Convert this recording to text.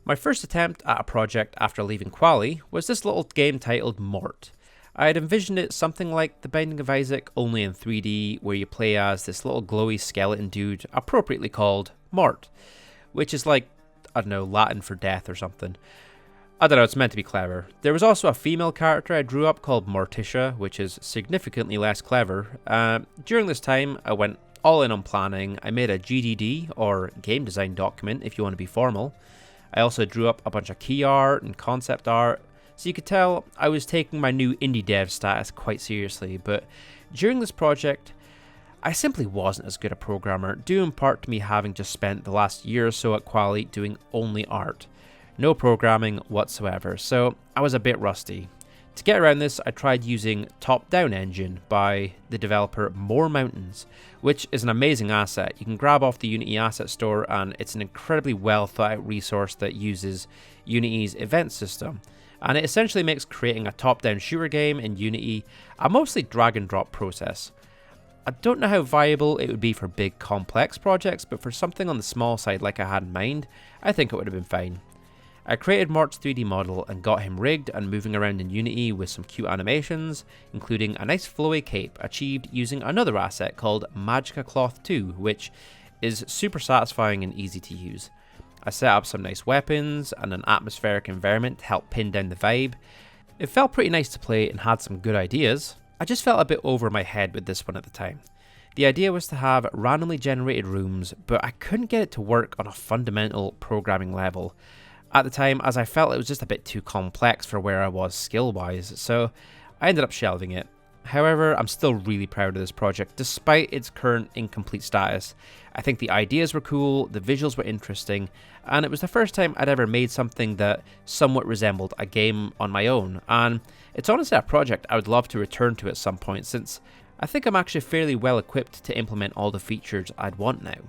My first attempt at a project after leaving Quali was this little game titled Mort. I had envisioned it something like The Binding of Isaac, only in 3D, where you play as this little glowy skeleton dude, appropriately called Mort, which is like, I don't know, Latin for death or something. I don't know, it's meant to be clever. There was also a female character I drew up called Morticia, which is significantly less clever. During this time, I went all in on planning. I made a GDD, or game design document if you want to be formal. I also drew up a bunch of key art and concept art, so you could tell I was taking my new indie dev status quite seriously, but during this project, I simply wasn't as good a programmer, due in part to me having just spent the last year or so at Quali doing only art. No programming whatsoever, so I was a bit rusty. To get around this, I tried using Top-Down Engine by the developer More Mountains, which is an amazing asset. You can grab off the Unity asset store, and it's an incredibly well thought out resource that uses Unity's event system. And it essentially makes creating a top-down shooter game in Unity a mostly drag and drop process. I don't know how viable it would be for big complex projects, but for something on the small side like I had in mind, I think it would have been fine. I created Mort's 3D model and got him rigged and moving around in Unity with some cute animations, including a nice flowy cape achieved using another asset called Magica Cloth 2, which is super satisfying and easy to use. I set up some nice weapons and an atmospheric environment to help pin down the vibe. It felt pretty nice to play and had some good ideas. I just felt a bit over my head with this one at the time. The idea was to have randomly generated rooms, but I couldn't get it to work on a fundamental programming level at the time, as I felt it was just a bit too complex for where I was skill-wise, so I ended up shelving it. However, I'm still really proud of this project, despite its current incomplete status. I think the ideas were cool, the visuals were interesting, and it was the first time I'd ever made something that somewhat resembled a game on my own, and it's honestly a project I would love to return to at some point, since I think I'm actually fairly well equipped to implement all the features I'd want now.